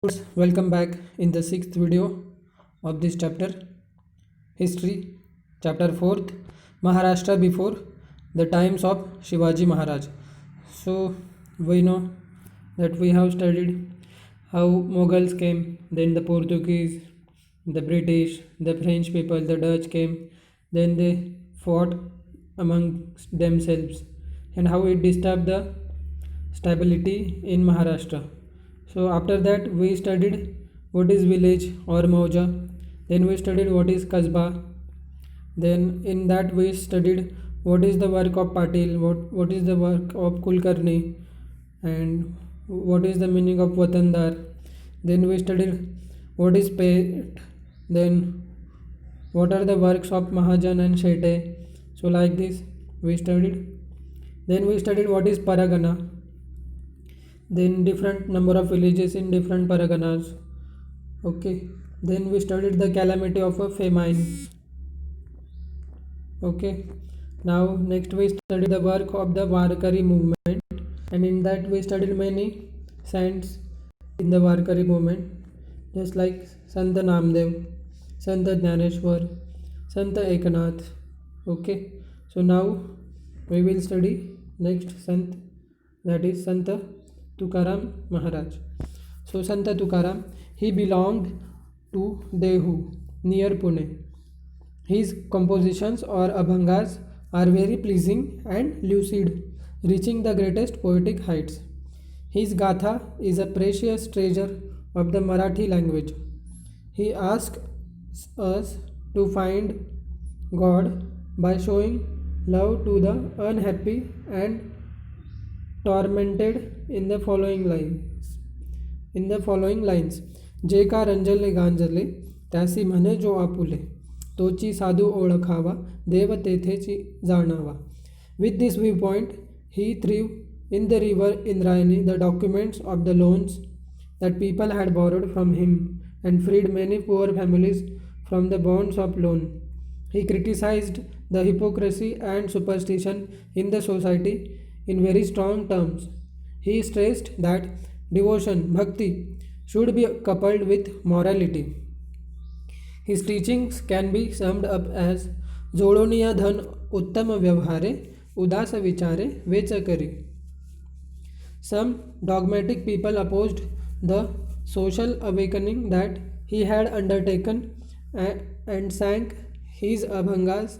Welcome back in the sixth video of this chapter, History, chapter 4th, Maharashtra before the times of Shivaji Maharaj. So, we know that we have studied how Mughals came, then the Portuguese, the British, the French people, the Dutch came, then they fought amongst themselves, and how it disturbed the stability in Maharashtra. So after that we studied what is village or mauja, then we studied what is kasba, then in that we studied what is the work of Patil, what is the work of Kulkarni, and what is the meaning of Watandar. Then we studied what is Pet, then what are the works of Mahajan and Shete. So like this we studied. Then we studied what is Paragana, then different number of villages in different paraganas. Okay, then we studied the calamity of a famine. Okay, now next we studied the work of the Warkari movement, and in that we studied many saints in the Warkari movement, just like Sant Namdev, Sant Jnaneshwar, Sant Eknath. Okay, so now we will study next sant, that is Sant Tukaram Maharaj. So Sant Tukaram, he belonged to Dehu near Pune. His compositions or abhangas are very pleasing and lucid, reaching the greatest poetic heights. His gatha is a precious treasure of the Marathi language. He asks us to find God by showing love to the unhappy and tormented in the following lines. जे का रंजले गांजले त्यासी म्हणे जो आपुले तोची साधू ओळखावा देव तेथेची जाणावा. With this viewpoint, he threw in the river Indrayani the documents of the loans that people had borrowed from him and freed many poor families from the bonds of loan. He criticized the hypocrisy and superstition in the society in very strong terms. He stressed that devotion, bhakti, should be coupled with morality. His teachings can be summed up as जोडोनिया धन उत्तम व्यवहारे उदास विचारे vetch curry. Some dogmatic people opposed the social awakening that he had undertaken and sank his abhangas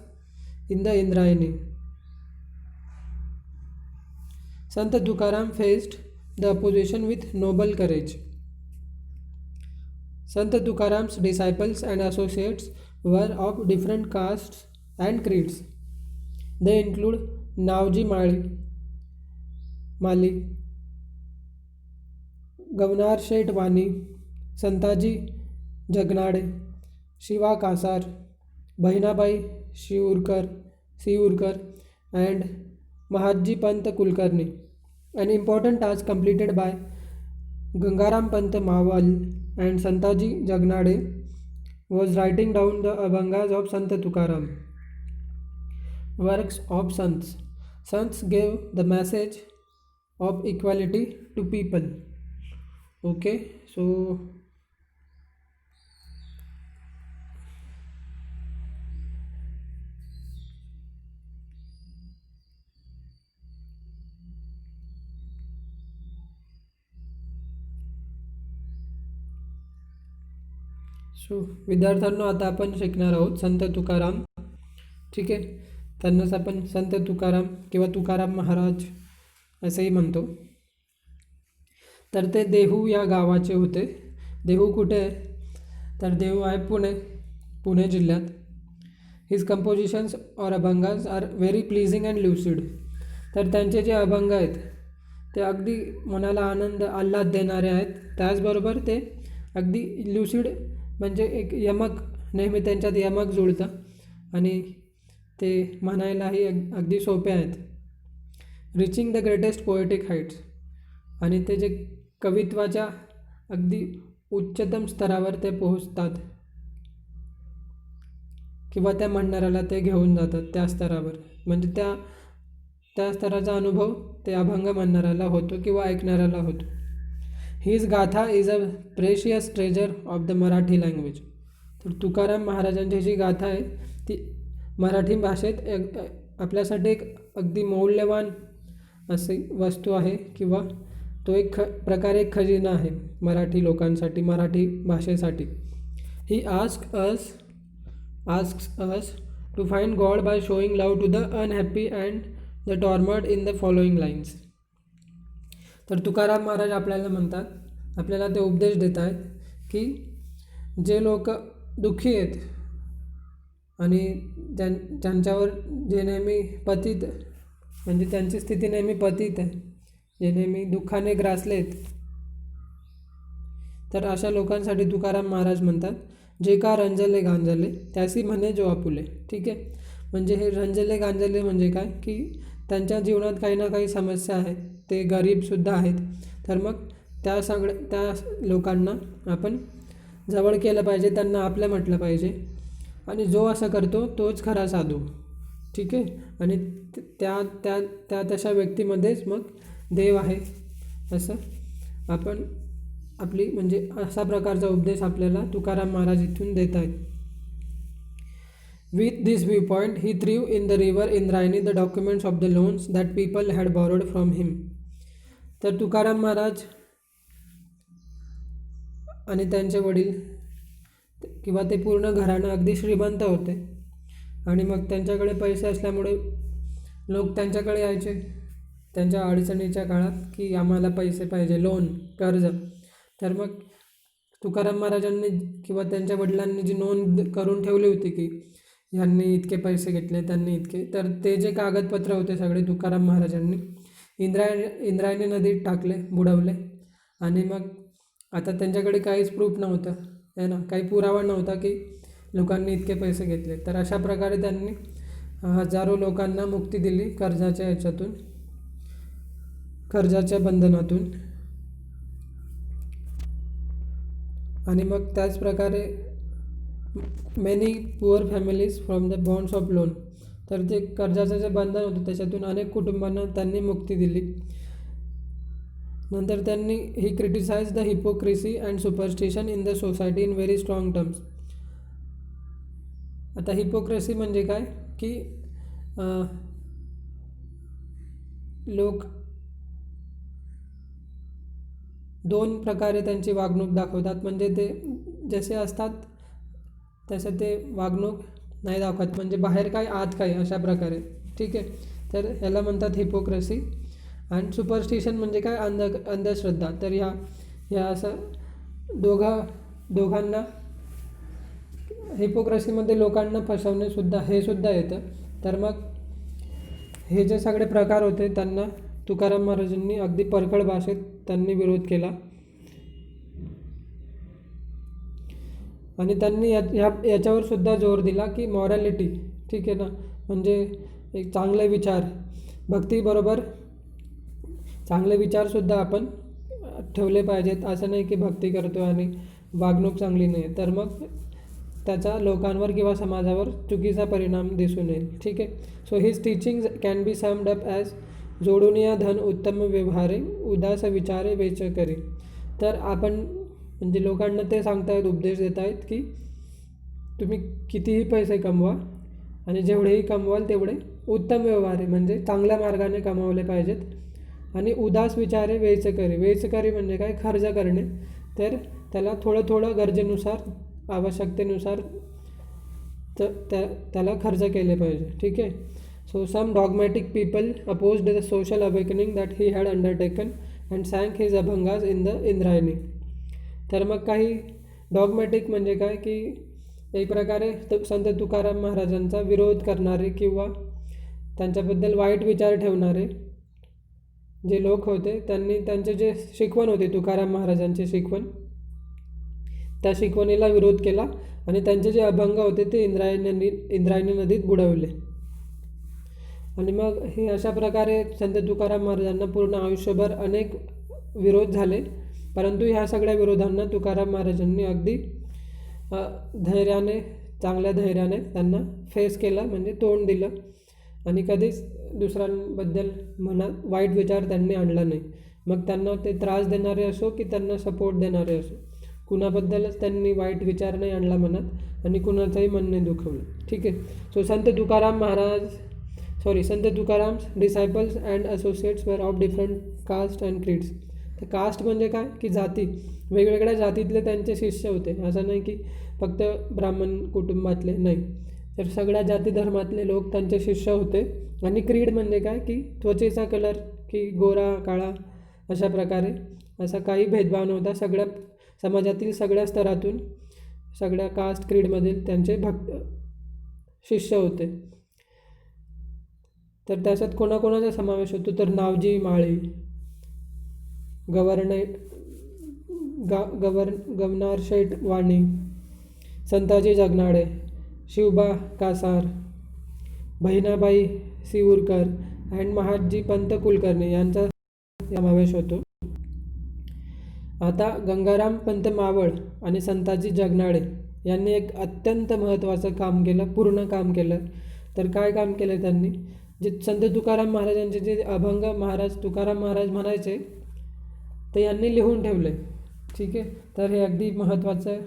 in the Indrayani. Sant Tukaram faced the opposition with noble courage. Sant Tukaram's disciples and associates were of different castes and creeds. They include Nauji Mali, Gavnar Shet Wani, Santaji Jagnade, Shiva Kasar, Bahinabai Siurkar, and Mahaji Pant Kulkarni. An important task completed by Gangaram Pant Mawal and Santaji Jagnade was writing down the abhangas of Sant Tukaram. Works of Sants. Sants gave the message of equality to people. Okay, so विद्यार्थ्यांनो आता आपण शिकणार आहोत संत तुकाराम. ठीक आहे, त्यांनाच आपण संत तुकाराम किंवा तुकाराम महाराज असेही म्हणतो. तर ते देहू या गावाचे होते. देहू कुठे आहे? तर देहू आहे पुणे जिल्ह्यात. हिज कंपोजिशन्स और अभंगाज आर व्हेरी प्लीजिंग अँड ल्युसिड. तर त्यांचे जे अभंग आहेत ते अगदी मनाला आनंद आल्हाद देणारे आहेत. त्याचबरोबर ते अगदी ल्युसिड म्हणजे एक यमक, नेहमी त्यांच्यात यमक जुळतं आणि ते म्हणायलाही अगदी सोपे आहेत. Reaching the greatest poetic heights, आणि ते जे कवित्वाच्या अगदी उच्चतम स्तरावर ते पोहोचतात किंवा त्या म्हणणाऱ्याला ते घेऊन जातात त्या स्तरावर. म्हणजे त्या स्तराचा अनुभव ते अभंग म्हणणाऱ्याला होतो किंवा ऐकणाऱ्याला होतो. हीज गाथा is a precious treasure of the Marathi language. तर तुकाराम महाराजांची जी गाथा आहे ती मराठी भाषेत आपल्यासाठी एक अगदी मौल्यवान अशी वस्तू आहे, किंवा तो एक प्रकारे एक खजिना आहे मराठी लोकांसाठी, मराठी भाषेसाठी. ही asks us to find God by showing love to the unhappy and the tormented in the following lines. तर तुकाराम महाराज आपल्याला म्हणतात, आपल्याला ते उपदेश देत आहेत की जे लोक दुःखी आहेत आणि ज्यांच्यावर जे नेहमी पतित, म्हणजे त्यांची स्थिती नेहमी पतित आहे, जे नेहमी दुःखाने ग्रासलेत, तर अशा लोकांसाठी तुकाराम महाराज म्हणतात, जे का रंजले गांजले त्यासी म्हणे जो आपुले. ठीक आहे, म्हणजे हे रंजले गांजले म्हणजे काय, की त्यांच्या जीवनात काही ना काही समस्या आहेत, ते गरीबसुद्धा आहेत, तर मग त्या लोकांना आपण जवळ केलं पाहिजे, त्यांना आपलं म्हटलं पाहिजे, आणि जो असं करतो तोच खरा साधू. ठीक आहे, आणि त्या तशा व्यक्तीमध्येच मग देव आहे, असं आपण आपली म्हणजे अशा प्रकारचा उपदेश आपल्याला तुकाराम महाराज इथून देत आहेत. With this view point he threw in the river Indrayani the documents of the loans that people had borrowed from him. तर तुकाराम महाराज आणि त्यांचे वडील किंवा ते पूर्ण घराणं अगदी श्रीमंत होते, आणि मग त्यांच्याकडे पैसे असल्यामुळे लोक त्यांच्याकडे यायचे त्यांच्या अडचणीच्या काळात, की आम्हाला पैसे पाहिजे, लोन, कर्ज. तर मग तुकाराम महाराजांनी किंवा त्यांच्या वडिलांनी जी नोंद करून ठेवली होती की ह्यांनी इतके पैसे घेतले, त्यांनी इतके, तर ते जे कागदपत्र होते सगळे तुकाराम महाराजांनी इंद्रायणी नदीत टाकले, बुडवले. आणि मग आता त्यांच्याकडे काहीच प्रूफ नव्हतं आहे ना, काही पुरावा नव्हता की लोकांनी इतके पैसे घेतले. तर अशा प्रकारे त्यांनी हजारो लोकांना मुक्ती दिली कर्जाच्या याच्यातून, कर्जाच्या बंधनातून. आणि मग त्याच प्रकारे many poor families from the bonds of loan, तर जे कर्जाचं जे बंधन होतं त्याच्यातून अनेक कुटुंबांना त्यांनी मुक्ती दिली. नंतर त्यांनी he criticize the hypocrisy and superstition in the society in very strong terms. आता हिपोक्रेसी म्हणजे काय, की लोक दोन प्रकारे त्यांची वागणूक दाखवतात, म्हणजे ते जसे असतात तसे ते वागणूक नाही दाखवत, म्हणजे बाहेर काय आत काय अशा प्रकारे. ठीक आहे, तर ह्याला म्हणतात हिपोक्रेसी. आणि सुपरस्टिशन म्हणजे काय, अंधश्रद्धा. तर ह्या असं दोघांना हिपोक्रेसीमध्ये लोकांना फसवणेसुद्धा हे सुद्धा येतं. तर मग हे जे सगळे प्रकार होते त्यांना तुकाराम महाराजांनी अगदी परखड भाषेत त्यांनी विरोध केला, आणि त्यांनी याच्यावर सुद्धा जोर दिला की मॉरॅलिटी, ठीक आहे ना, म्हणजे एक चांगले विचार, भक्तीबरोबर चांगले विचारसुद्धा आपण ठेवले पाहिजेत. असं नाही की भक्ती करतो आणि वागणूक चांगली नाही, तर मग त्याचा लोकांवर किंवा समाजावर चुकीचा परिणाम दिसून येईल. ठीक आहे, so his teaching can be summed up as जोडुनिया धन उत्तम व्यवहारे उदास विचारे वेच करे. तर आपण म्हणजे लोकांना ते सांगतायत, उपदेश देत आहेत की तुम्ही कितीही पैसे कमवा आणि जेवढेही कमवाल तेवढे उत्तम व्यवहारे म्हणजे चांगल्या मार्गाने कमावले पाहिजेत, आणि उदास विचारे वेचकरी. वेचकरी म्हणजे काय, खर्च करणे. तर त्याला थोडं गरजेनुसार, आवश्यकतेनुसार त्याला खर्च केले पाहिजे. ठीक आहे, so some dogmatic people opposed the social awakening that he had undertaken and sank his abhangas in the Indrayani. तर मग काही डॉगमॅटिक म्हणजे काय, की एक प्रकारे संत तुकाराम महाराजांचा विरोध करणारे किंवा त्यांच्याबद्दल वाईट विचार ठेवणारे जे लोक होते, त्यांनी त्यांचे जे शिकवण होते, तुकाराम महाराजांची शिकवण, त्या शिकवणीला विरोध केला आणि त्यांचे जे अभंग होते ते इंद्रायणी नदीत बुडवले. आणि मग हे अशा प्रकारे संत तुकाराम महाराजांना पूर्ण आयुष्यभर अनेक विरोध झाले, परंतु ह्या सगळ्या विरोधांना तुकाराम महाराजांनी अगदी धैर्याने, चांगल्या धैर्याने त्यांना फेस केलं, म्हणजे तोंड दिलं, आणि कधीच दुसऱ्यांबद्दल मनात वाईट विचार त्यांनी आणला नाही. मग त्यांना ते त्रास देणारे असो की त्यांना सपोर्ट देणारे असो, कुणाबद्दलच त्यांनी वाईट विचार नाही आणला मनात आणि कुणाचंही मन नाही दुखवलं. ठीक आहे. So Sant Tukaram's disciples and associates were of different caste and creeds. तर कास्ट म्हणजे काय की जाती, वेगवेगळ्या जातीतले त्यांचे शिष्य होते. असं नाही की फक्त ब्राह्मण कुटुंबातले, नाही, तर सगळ्या जाती धर्मातले लोक त्यांचे शिष्य होते. आणि क्रीड म्हणजे काय की त्वचेचा कलर, की गोरा काळा, अशा प्रकारे असा काही भेदभाव नव्हता. सगळ्या समाजातील सगळ्या स्तरातून, सगळ्या कास्ट क्रीडमधील त्यांचे शिष्य होते. तर त्याच्यात कोणाकोणाचा समावेश होतो, तर नावजी माळी, गवनार शेठ वाणी, संताजी जगनाडे, शिवबा कासार, बहिणाबाई सिऊरकर अँड महादजी पंत कुलकर्णी यांचा समावेश होतो. आता गंगाराम पंत मावळ आणि संताजी जगनाडे यांनी एक अत्यंत महत्त्वाचं काम केलं, पूर्ण काम केलं. तर काय काम केलं त्यांनी, जे संत तुकाराम महाराजांचे जे अभंग महाराज तुकाराम महाराज म्हणायचे ते यांनी लिहून ठेवले. ठीक आहे. तर हे अगदी महत्त्वाचं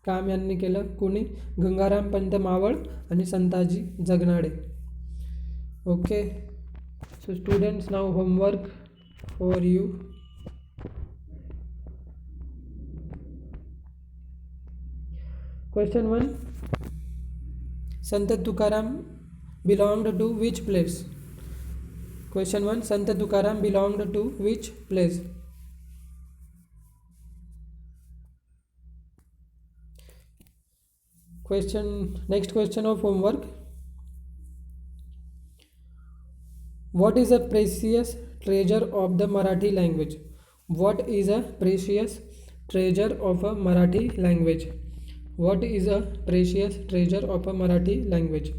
काम यांनी केलं. कोणी, गंगाराम पंत मावळ आणि Santaji Jagnade. Okay. So students, now homework for you. Question 1. Sant Tukaram belonged to which place? Question 1. Sant Tukaram belonged to which place? Next question of homework. What is a precious treasure of the Marathi language? What is a precious treasure of a Marathi language? What is a precious treasure of a Marathi language?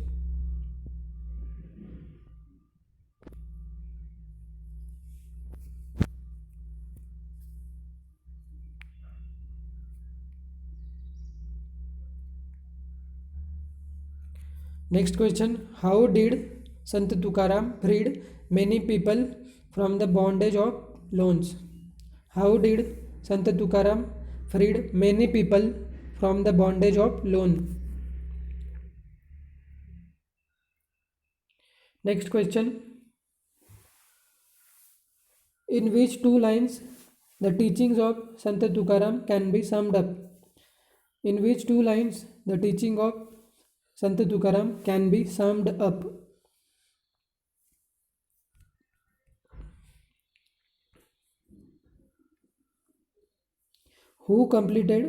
Next question. How did Sant Tukaram freed many people from the bondage of loans? How did Sant Tukaram freed many people from the bondage of loan? Next question. In which two lines the teachings of Sant Tukaram can be summed up? In which two lines the teaching of Sant Tukaram can be summed up?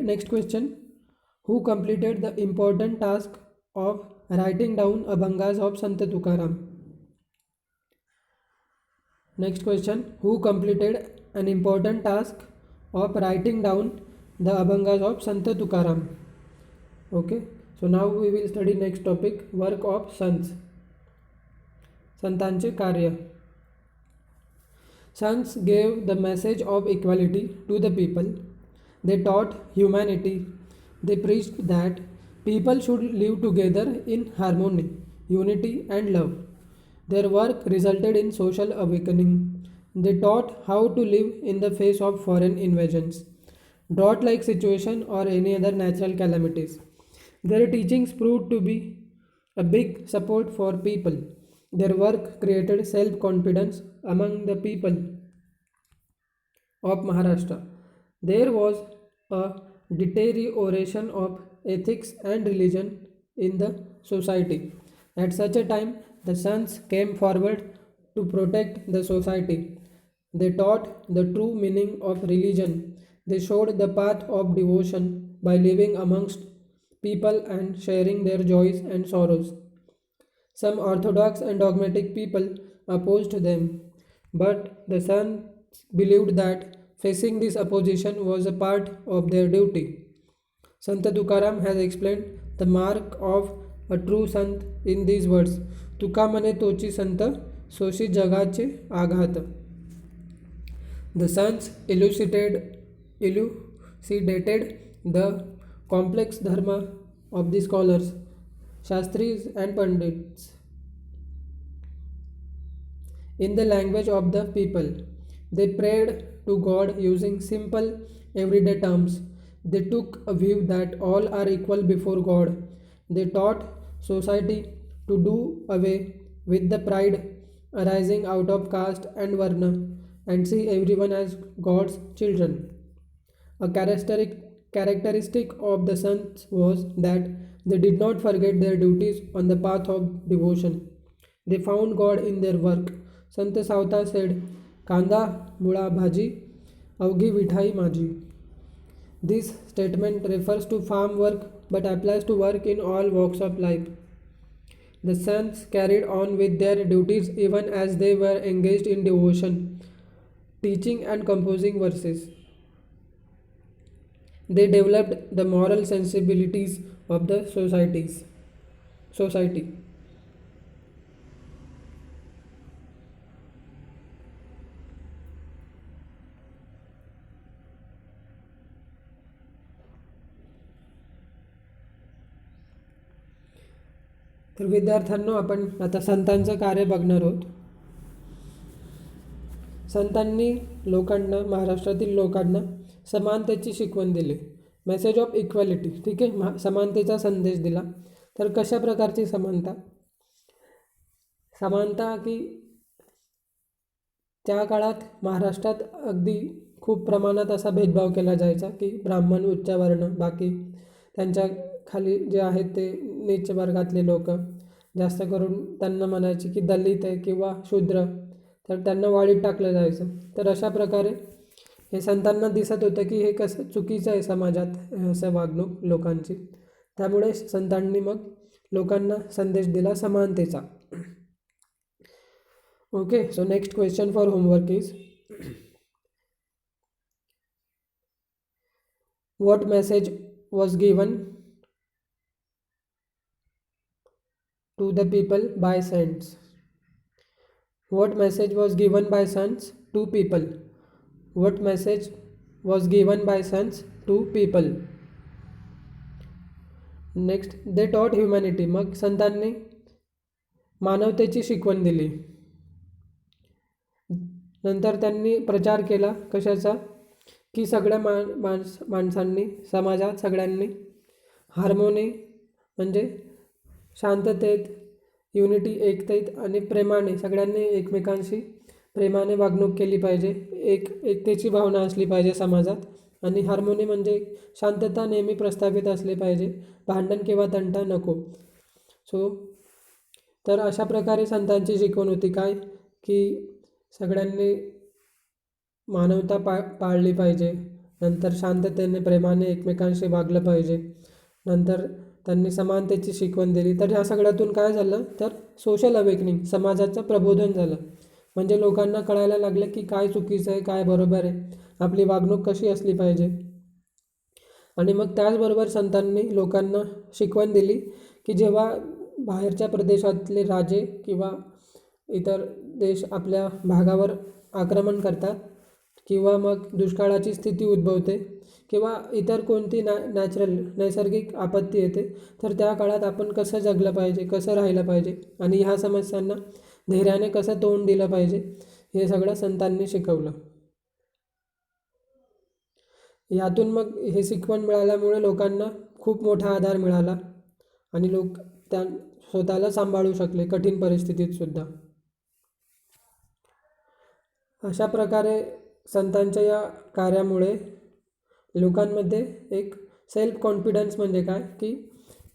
Next question. Who completed the important task of writing down Abhangas of Sant Tukaram? Next question. Who completed an important task of writing down the Abhangas of Sant Tukaram? Okay. So now we will study next topic, work of sons. संतांचे कार्य. Sons gave the message of equality to the people. They taught humanity. They preached that people should live together in harmony, unity and love. Their work resulted in social awakening. They taught how to live in the face of foreign invasions, drought-like situation or any other natural calamities. Their teachings proved to be a big support for people. Their work created self-confidence among the people of Maharashtra. There was a deterioration of ethics and religion in the society. At such a time, the sons came forward to protect the society. They taught the true meaning of religion. They showed the path of devotion by living amongst people and sharing their joys and sorrows. Some orthodox and dogmatic people opposed them, but the sons believed that facing this opposition was a part of their duty. Sant Tukaram has explained the mark of a true sant in these words. तुका म्हणे तोची संत, सोशी जगाचे आघात. The sons elucidated the complex dharma of the scholars, Shastris and Pandits in the language of the people. They prayed to God using simple everyday terms. They took a view that all are equal before God. They taught society to do away with the pride arising out of caste and varna and see everyone as God's children. A characteristic of the sons was that they did not forget their duties on the path of devotion. They found God in their work. Sant Savta said, "Kanda mula bhaji, avgi vithai maji." This statement refers to farm work but applies to work in all walks of life. The sons carried on with their duties even as they were engaged in devotion, teaching and composing verses. They developed the moral sensibilities of the society. तर विद्यार्थ्यांनो, आपण आता संतांचं कार्य बघणार आहोत. संतांनी लोकांना, महाराष्ट्रातील लोकांना समानतेची शिकवण दिली. मेसेज ऑफ इक्वॅलिटी, ठीक आहे, समानतेचा संदेश दिला. तर कशा प्रकारची समानता? समानता की त्या काळात महाराष्ट्रात अगदी खूप प्रमाणात असा भेदभाव केला जायचा की ब्राह्मण, उच्चवर्ण, बाकी त्यांच्या खाली जे आहेत ते नीच वर्गातले लोक, जास्त करून त्यांना म्हणायचे की दलित आहे किंवा शूद्र, तर त्यांना वाळीत टाकलं जायचं. तर अशा प्रकारे हे संतांना दिसत होतं की हे कसं चुकीचं आहे समाजात असं वागणूक लोकांची. त्यामुळे संतांनी मग लोकांना संदेश दिला समानतेचा. Okay, so next question for homework is, what message was given to the people by saints? What message was given by saints to people? What message was given by saints to people? Next, they taught humanity. मग संतांनी मानवतेची शिकवण दिली. नंतर त्यांनी प्रचार केला कशाचा? की सगळ्या माणसांनी, समाजात सगळ्यांनी हार्मोनी म्हणजे शांततेत, युनिटी, एकतेत आणि प्रेमाने सगळ्यांनी एकमेकांशी प्रेमाने वागणूक केली पाहिजे. एकतेची भावना असली पाहिजे समाजात. आणि हार्मोनी म्हणजे शांतता नेहमी प्रस्थापित असली पाहिजे, भांडण किंवा तंटा नको. तर अशा प्रकारे संतांची शिकवण होती काय, की सगळ्यांनी मानवता पाळली पाहिजे. नंतर शांततेने, प्रेमाने एकमेकांशी वागलं पाहिजे. नंतर त्यांनी समानतेची शिकवण दिली. तर ह्या सगळ्यातून काय झालं, तर सोशल अवेकनिंग, समाजाचं प्रबोधन झालं. म्हणजे लोकांना कळायला लागलं की काय चुकीचं आहे, काय बरोबर आहे, आपली वागणूक कशी असली पाहिजे. आणि मग त्याचबरोबर संतांनी लोकांना शिकवण दिली की जेव्हा बाहेरच्या प्रदेशातले राजे किंवा इतर देश आपल्या भागावर आक्रमण करतात किंवा मग दुष्काळाची स्थिती उद्भवते किंवा इतर कोणती नैसर्गिक आपत्ती येते, तर त्या काळात आपण कसं जगलं पाहिजे, कसं राहिलं पाहिजे आणि ह्या समस्यांना धैर्याने कसं तोंड दिलं पाहिजे, हे सगळं संतांनी शिकवलं. यातून मग हे शिकवण मिळाल्यामुळे लोकांना खूप मोठा आधार मिळाला आणि लोक स्वतःला सांभाळू शकले कठीण परिस्थितीत सुद्धा. अशा प्रकारे संतांच्या या कार्यामुळे लोकांमध्ये एक सेल्फ कॉन्फिडन्स म्हणजे काय, की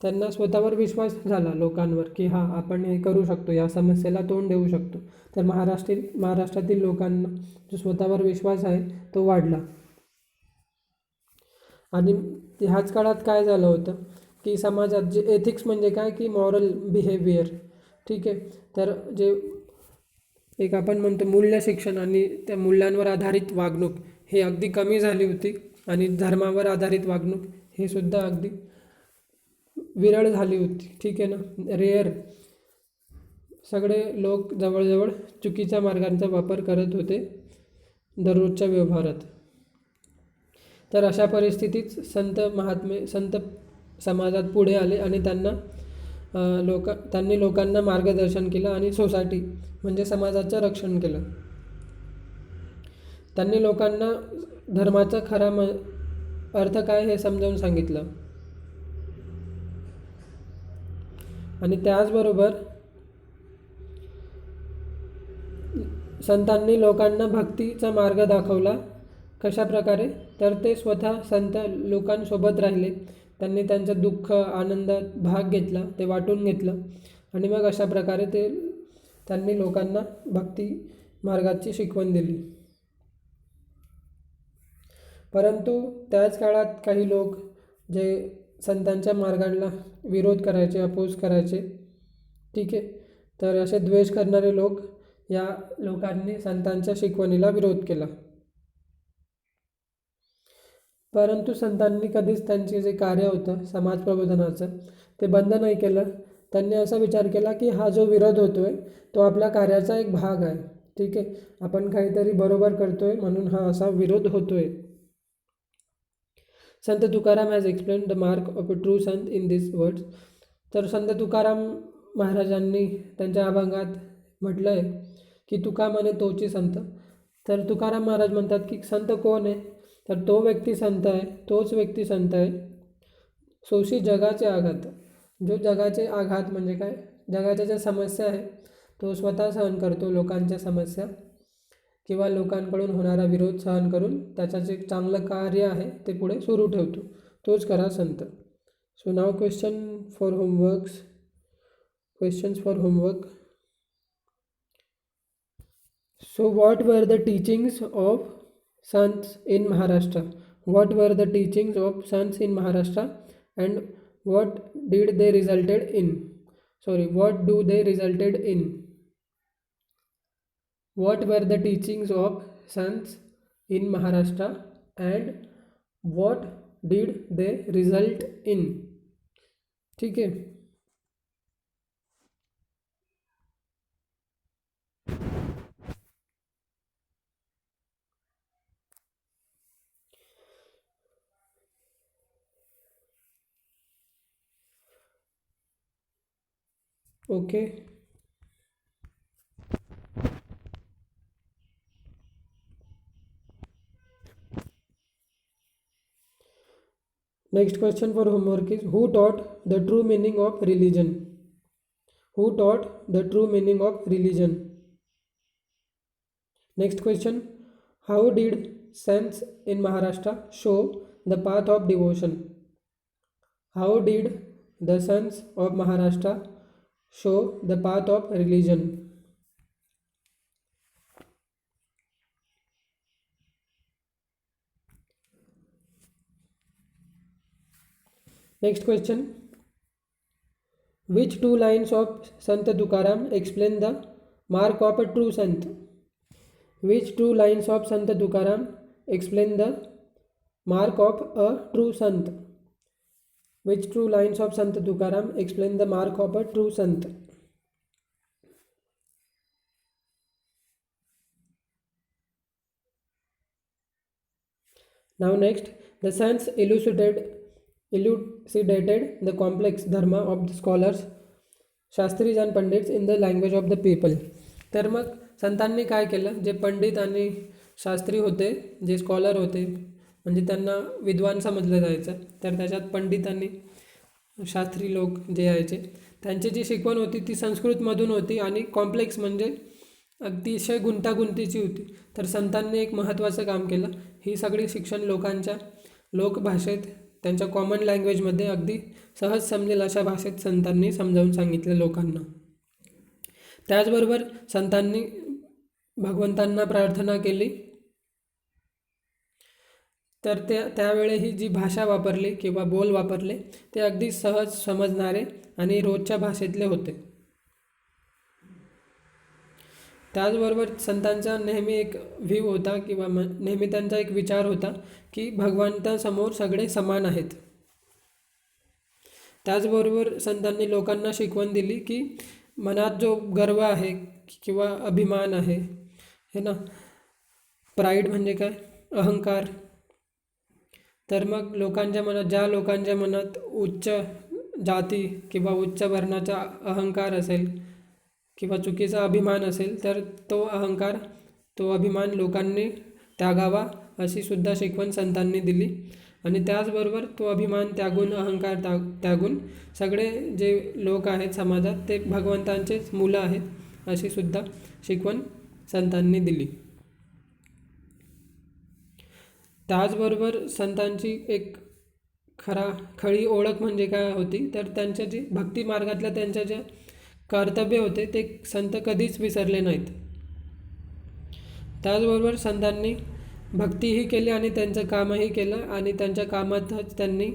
त्यांना स्वतःवर विश्वास झाला लोकांवर, की हां, आपण हे करू शकतो, या समस्येला तोंड देऊ शकतो. तर महाराष्ट्रातील लोकांना जो स्वतःवर विश्वास आहे तो वाढला. आणि ह्याच काळात काय झालं होतं की समाजात जे एथिक्स म्हणजे काय, की मॉरल बिहेवियर, ठीक आहे, तर जे एक आपण म्हणतो मूल्य शिक्षण आणि त्या मूल्यांवर आधारित वागणूक हे अगदी कमी झाली होती. आणि धर्मावर आधारित वागणूक हे सुद्धा अगदी विरळ झाली होती, ठीक आहे ना, रेअर. सगळे लोक जवळजवळ चुकीच्या मार्गांचा वापर करत होते दररोजच्या व्यवहारात. तर अशा परिस्थितीत संत समाजात पुढे आले आणि त्यांनी लोकांना मार्गदर्शन केलं आणि सोसायटी म्हणजे समाजाचं रक्षण केलं. त्यांनी लोकांना धर्माचा खरा अर्थ काय हे समजावून सांगितलं. आणि त्याचबरोबर संतांनी लोकांना भक्तीचा मार्ग दाखवला. कशा प्रकारे? तर ते स्वतः संत लोकांसोबत राहिले, त्यांनी त्यांचं दुःख आनंदात भाग घेतला, ते वाटून घेतलं आणि मग अशा प्रकारे त्यांनी लोकांना भक्ती मार्गाची शिकवण दिली. परंतु त्याच काळात काही लोक जे संतांच्या मार्गाला विरोध करायचे, अपोज करायचे, ठीक आहे, तर असे द्वेष करणारे लोक, या लोकांनी संतांच्या शिकवणीला विरोध केला. परंतु संतांनी कधीच त्यांचे जे कार्य होतं समाज प्रबोधनाचं ते बंद नाही केलं. त्यांनी असा विचार केला की हा जो विरोध होतो आहे तो आपल्या कार्याचा एक भाग आहे, ठीक आहे, आपण काहीतरी बरोबर करतो आहे म्हणून हा असा विरोध होतो आहे. संत Tukaram has explain the mark of a true Sant in this words. तर संत तुकाराम महाराजांनी त्यांच्या अभंगात म्हटलं आहे की तुका म्हणे तोची संत. तर तुकाराम महाराज म्हणतात की संत कोण आहे? तर तो व्यक्ती संत आहे, तोच व्यक्ती संत आहे सोशी जगाचे आघात. जो जगाचे आघात म्हणजे काय? जगाच्या ज्या समस्या आहे तो स्वतः सहन करतो, लोकांच्या समस्या किंवा लोकांकडून होणारा विरोध सहन करून त्याचं जे चांगलं कार्य आहे ते पुढे सुरू ठेवतो, तोच खरा संत. So now questions for homework. So what were the teachings of sons in Maharashtra? What were the teachings of sons in Maharashtra and what did they resulted in? What do they resulted in? What were the teachings of sons in Maharashtra and what did they result in? ठीक है. Okay. Next question for homework is who taught the true meaning of religion? Who taught the true meaning of religion? Next question, how did saints in Maharashtra show the path of devotion? How did the sons of Maharashtra show the path of religion? Next question, which two lines of Sant Tukaram explain the mark of a true sant? Which two lines of Sant Tukaram explain the mark of a true sant? Which two lines of Sant Tukaram explain the mark of a true sant? Now next, the sons elucidated the complex dharma of the scholars, Shastris and Pandits in the language of the people. तर मग संतांनी काय केलं? जे पंडित आणि शास्त्री होते, जे scholar होते, म्हणजे त्यांना विद्वान समजलं जायचं, तर त्याच्यात पंडित आणि शास्त्री लोक जे यायचे त्यांची जी शिकवण होती ती संस्कृतमधून होती आणि कॉम्प्लेक्स म्हणजे अतिशय गुंतागुंतीची होती. तर संतांनी एक महत्त्वाचं काम केलं, ही सगळी शिक्षण लोकांच्या लोकभाषेत, त्यांच्या कॉमन लँग्वेजमध्ये अगदी सहज समजेल अशा भाषेत संतांनी समजावून सांगितलं लोकांना. त्याचबरोबर संतांनी भगवंतांना प्रार्थना केली, तर त्यावेळेही जी भाषा वापरली किंवा बोल वापरले ते अगदी सहज समजणारे आणि रोजच्या भाषेतले होते. त्याचबरोबर संतांचा नेहमी एक व्ह्यू होता किंवा नेहमी त्यांचा एक विचार होता की भगवंतासमोर सगळे समान आहेत. त्याचबरोबर संतांनी लोकांना शिकवण दिली की मनात जो गर्व आहे किंवा अभिमान आहे, है ना, प्राईड म्हणजे काय? अहंकार. तर मग ज्या लोकांच्या मनात उच्च जाती किंवा उच्च वर्णाचा अहंकार असेल किंवा चुकीचा अभिमान असेल, तर तो अभिमान लोकांनी त्यागावा अशी सुद्धा शिकवण संतांनी दिली. आणि त्याचबरोबर तो अभिमान त्यागून, अहंकार त्यागून सगळे जे लोक आहेत समाजात ते भगवंतांचेच मुलं आहेत अशी सुद्धा शिकवण संतांनी दिली. त्याचबरोबर संतांची एक खरी ओळख म्हणजे काय होती, तर त्यांच्या जी भक्ती मार्गातल्या त्यांच्या जे कर्तव्य होते ते संत कधीच विसरले नाहीत. त्याचबरोबर संतांनी भक्तीही केली आणि त्यांचं कामही केलं आणि त्यांच्या कामातच त्यांनी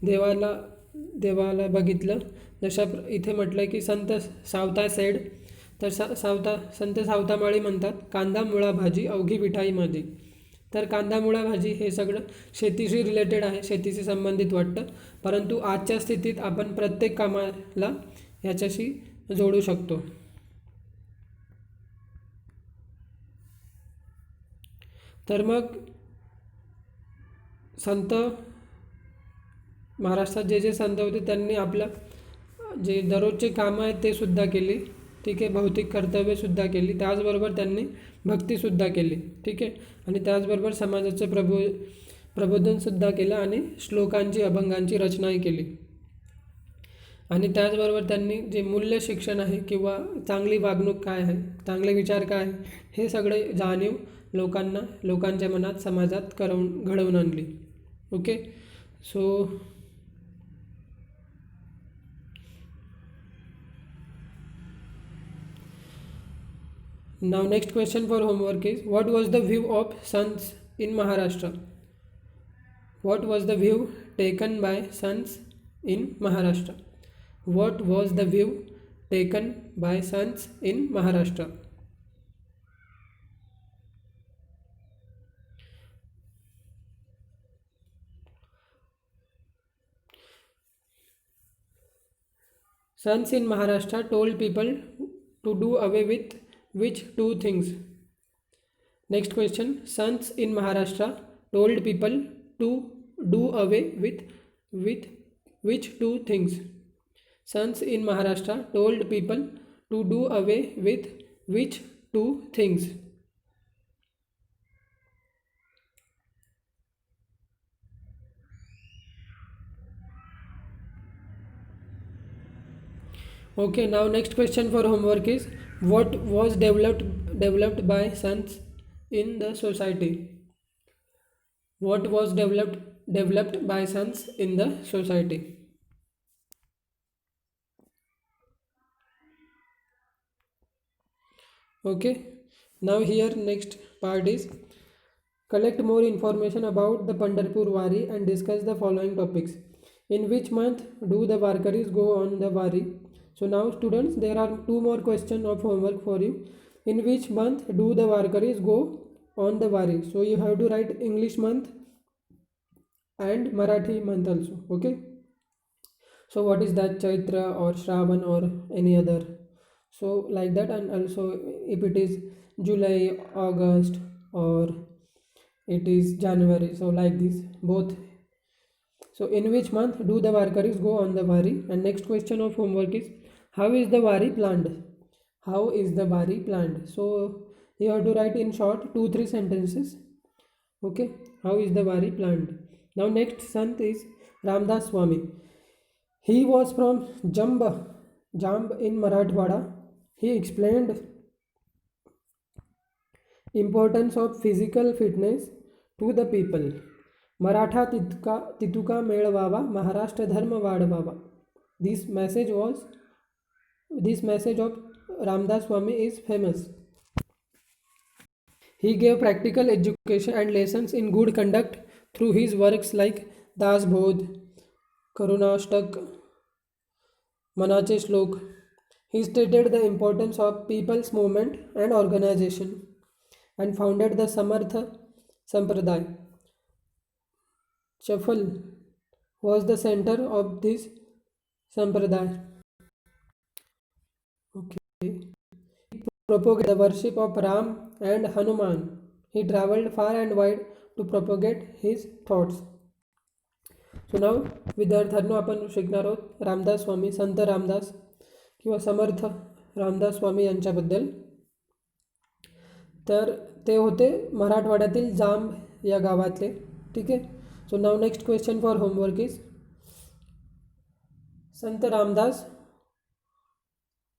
देवाला बघितलं. जसं इथे म्हटलं की संत सावता सेड, तर संत सावतामाळी म्हणतात, कांदा मुळा भाजी अवघी विठाई माझी. तर कांदा मुळा भाजी हे सगळं शेतीशी रिलेटेड आहे, शेतीशी संबंधित वाटतं, परंतु आजच्या स्थितीत आपण प्रत्येक कामाला ह्याच्याशी जोडू शकतो. तर मग संत महाराष्ट्रात जे संत होते त्यांनी आपलं जे दररोजचे कामं आहेत ते सुद्धा केली, ठीक आहे, भौतिक कर्तव्यसुद्धा केली, त्याचबरोबर त्यांनी भक्तीसुद्धा केली, ठीक आहे, आणि त्याचबरोबर समाजाचं प्रबोधनसुद्धा केलं आणि श्लोकांची, अभंगांची रचनाही केली. आणि त्याचबरोबर त्यांनी जे मूल्य शिक्षण आहे किंवा चांगली वागणूक काय आहे, चांगले विचार काय आहे, हे सगळे जाणीव लोकांच्या मनात, समाजात घडवून आणली. Okay, so now next question for homework is, what was the view of sons in Maharashtra? What was the view taken by sons in Maharashtra? What was the view taken by sons in Maharashtra? Sons in Maharashtra told people to do away with which two things? Next question, sons in Maharashtra told people to do away with which two things? Sons in Maharashtra told people to do away with which two things? Okay, now next question for homework is, what was developed by sons in the society? What was developed by sons in the society? Okay, now here next part is, collect more information about the Pandharpur Wari and discuss the following topics. In which month do the Varkaris go on the Wari? So now students, there are two more questions of homework for you. In which month do the Varkaris go on the Wari? So you have to write English month and Marathi month also. Okay, so what is that, Chaitra or Shravan or any other? So like that, and also if it is July, August, or it is January, so like this both. So in which month do the Varkaris go on the Wari? And next question of homework is, how is the Wari planned? How is the Wari planned? So you have to write in short 2-3 sentences. Okay, how is the Wari planned? Now next sant is Ramdas Swami. He was from Jamb in Marathwada. He explained importance of physical fitness to the people. Maratha तितुका मेळवावा, महाराष्ट्र धर्म वाढवावा. This message of Ramdas Swami is famous. He gave practical education and lessons in good conduct through his works like Das Bodh, Karunashtak, Manache Shlok. He stated the importance of people's movement and organization and founded the Samartha Sampradaya. Chaffal was the center of this Sampradaya. Okay. He propagated the worship of Ram and Hanuman. He traveled far and wide to propagate his thoughts. So now विद्यार्थ्यांनो आपण शिकणार आहोत रामदास स्वामी, संत रामदास किंवा समर्थ रामदास स्वामी यांच्याबद्दल. तर ते होते मराठवाड्यातील जांब या गावातले. ठीक आहे. सो नाव next question for homework is संत रामदास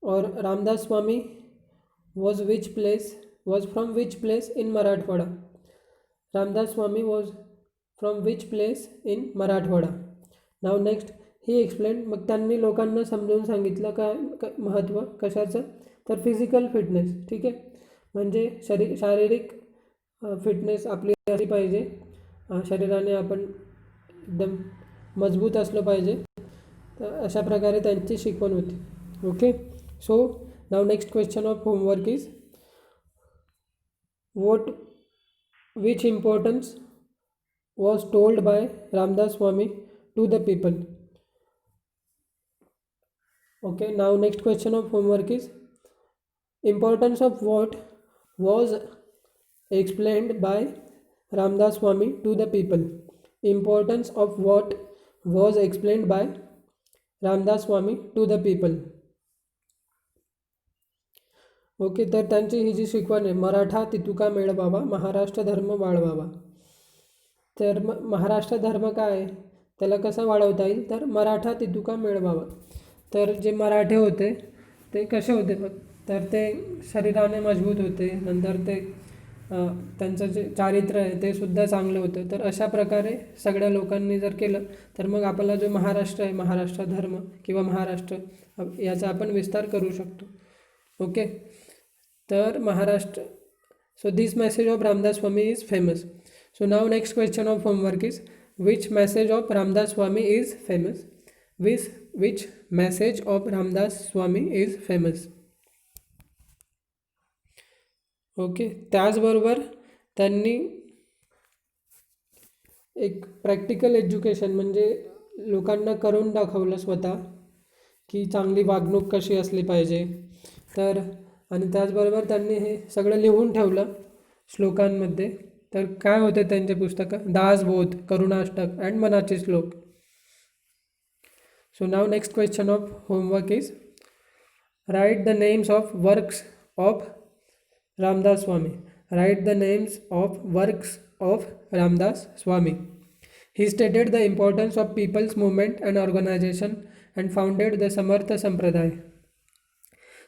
और Ramdas Swami was from which place in Marathwada? Ramdas Swami was from which place in Marathwada? Now next he explained. मग त्यांनी लोकांना समजावून सांगितलं काय महत्त्व कशाचं, तर फिजिकल फिटनेस. ठीक आहे. म्हणजे शारीरिक फिटनेस आपली असली पाहिजे, शरीराने आपण एकदम मजबूत असलो पाहिजे. तर अशा प्रकारे त्यांची शिकवण होती. ओके. सो नाव next question of homework is which importance was told by Ramdas Swami to the people? Okay, now next question of homework is importance of what was explained by Ramdas Swami to the people. Importance of what was explained by Ramdas Swami to the people. Okay. तर त्यांची ही जी शिकवण आहे, मराठा तितुका मेळवावा, महाराष्ट्र धर्म वाढवावा. तर महाराष्ट्र धर्म काय आहे, त्याला कसं वाढवता येईल, तर मराठा तितुका मेळवावा. तर जे मराठे होते ते कसे होते मग, तर ते शरीराने मजबूत होते, नंतर ते त्यांचं जे चारित्र्य आहे ते सुद्धा चांगलं होतं. तर अशा प्रकारे सगळ्या लोकांनी जर केलं तर मग आपला जो महाराष्ट्र आहे, महाराष्ट्र धर्म किंवा महाराष्ट्र, याचा आपण विस्तार करू शकतो. ओके. तर Maharashtra. So this message of Ramdas Swami is famous. So नाव next question of homework is which message of Ramdas Swami is famous. Which message of Ramdas Swami is famous. Okay. त्याचबरोबर त्यांनी एक प्रॅक्टिकल एज्युकेशन म्हणजे लोकांना करून दाखवलं स्वतः की चांगली वागणूक कशी असली पाहिजे. तर आणि त्याचबरोबर त्यांनी हे सगळं लिहून ठेवलं श्लोकांमध्ये. तर काय होते त्यांचे पुस्तकं, दासबोध, करुणाष्टक अँड मनाचे श्लोक. सो नाव next question of homework is write the names of works of Ramdas Swami. Write the names of works of Ramdas Swami. He stated the importance of people's movement and organisation and founded the Samarth Sampradaya.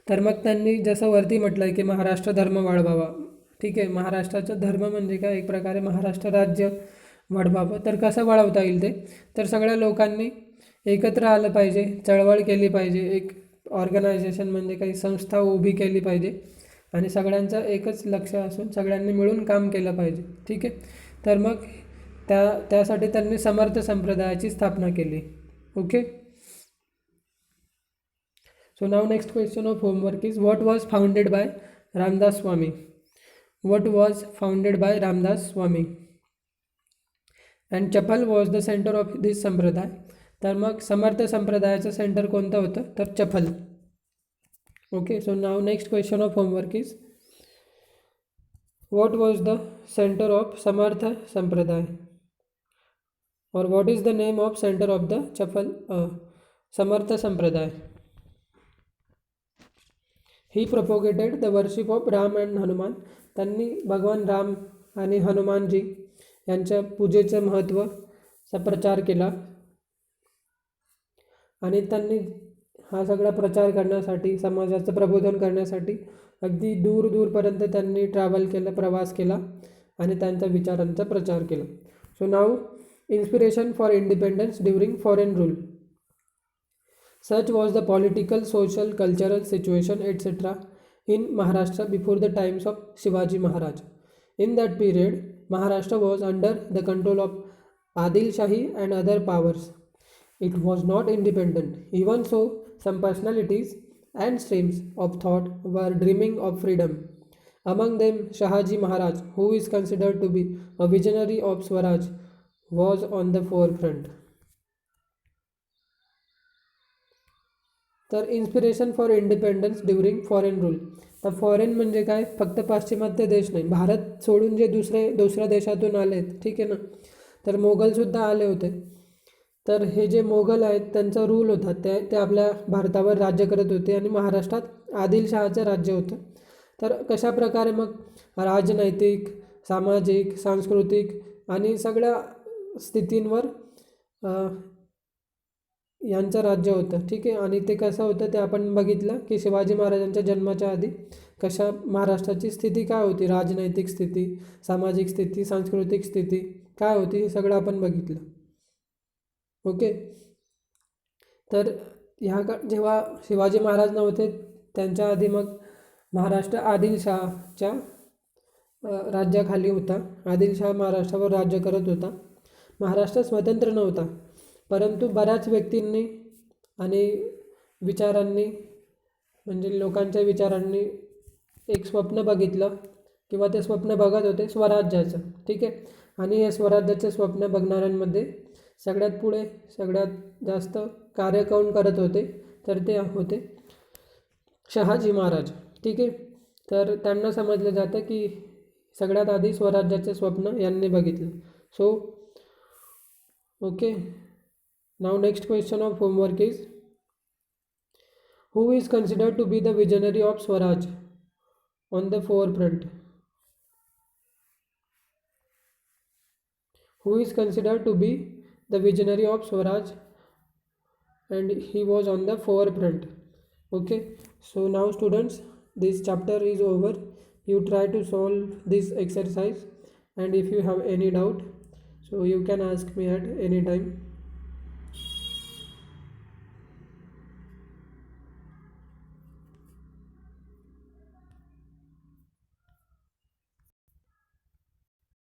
तर मग त्यांनी जसं वरती म्हटलं आहे की महाराष्ट्र धर्म वाढवावा. ठीक आहे. महाराष्ट्राचा धर्म म्हणजे काय, एक प्रकारे महाराष्ट्र राज्य वाढवावं. तर कसं वाढवता येईल ते, तर सगळ्या लोकांनी एकत्र आलं पाहिजे, चळवळ केली पाहिजे, एक ऑर्गनायझेशन म्हणजे काही संस्था उभी केली पाहिजे आणि सगळ्यांचं एकच लक्ष असून सगळ्यांनी मिळून काम केलं पाहिजे. ठीक आहे. तर मग त्यासाठी त्यांनी समर्थ संप्रदायाची स्थापना केली. Okay. So now next question of homework is what was founded by Ramdas Swami. What was founded by Ramdas Swami? And Chapal was the center of this संप्रदाय. तर मग समर्थ संप्रदायाचं सेंटर कोणतं होतं, तर चपल. ओके. सो नाव next question of homework is what was the center of समर्थ संप्रदाय or what is the name of center of the चपल Samarth Sampradaya. He propagated the worship of Ram and Hanuman. त्यांनी भगवान राम आणि हनुमानजी यांच्या पूजेचं महत्त्वाचा प्रचार केला आणि त्यांनी हा सगळा प्रचार करण्यासाठी, समाजाचं प्रबोधन करण्यासाठी अगदी दूरपर्यंत त्यांनी ट्रॅव्हल केलं, प्रवास केला आणि त्यांच्या विचारांचा प्रचार केला. So now inspiration for independence during foreign rule. Such was the political, social, cultural situation, etc. in Maharashtra before the times of Shivaji Maharaj. In that period, Maharashtra was under the control of Adil Shahi and other powers. It was not independent. Even so, some personalities and streams of thought were dreaming of freedom. Among them, Shahaji Maharaj, who is considered to be a visionary of Swaraj, was on the forefront. तर inspiration for independence during foreign rule. तर foreign म्हणजे काय, फक्त पाश्चिमात्य देश नाही, भारत सोडून जे दुसऱ्या देशातून आले आहेत. ठीक आहे ना. तर मोगलसुद्धा आले होते. तर हे जे मोगल आहेत त्यांचा रूल होता, ते आपल्या भारतावर राज्य करत होते आणि महाराष्ट्रात आदिलशहाचं राज्य होतं. तर कशा प्रकारे मग राजनैतिक, सामाजिक, सांस्कृतिक आणि सगळ्या स्थितींवर यांचं राज्य होतं. ठीक आहे. आणि ते कसं होतं ते आपण बघितलं की शिवाजी महाराजांच्या जन्माच्या आधी कशा महाराष्ट्राची स्थिती काय होती, राजनैतिक स्थिती, सामाजिक स्थिती, सांस्कृतिक स्थिती काय होती हे सगळं आपण बघितलं. ओके. तर जेव्हा शिवाजी महाराज नव्हते त्यांच्या आधी मग महाराष्ट्र आदिलशहाच्या राज्याखाली होता. आदिलशहा महाराष्ट्रावर राज्य करत होता. महाराष्ट्र स्वतंत्र नव्हता, परंतु बऱ्याच व्यक्तींनी आणि विचारांनी म्हणजे लोकांच्या विचारांनी एक स्वप्न बघितलं किंवा ते स्वप्न बघत होते स्वराज्याचं. ठीक आहे. आणि हे स्वराज्याचे स्वप्न बघणाऱ्यांमध्ये सगळ्यात जास्त कार्य कोण करत होते तर ते होते शहाजी महाराज. ठीक आहे. तर त्यांना समजलं जातं की सगळ्यात आधी स्वराज्याचे स्वप्न यांनी बघितलं. So okay. Now next question of homework is, who is considered to be the visionary of Swaraj on the forefront? Who is considered to be the visionary of Swaraj and he was on the forefront? Okay. So now students, this chapter is over. You try to solve this exercise, and if you have any doubt, so you can ask me at any time.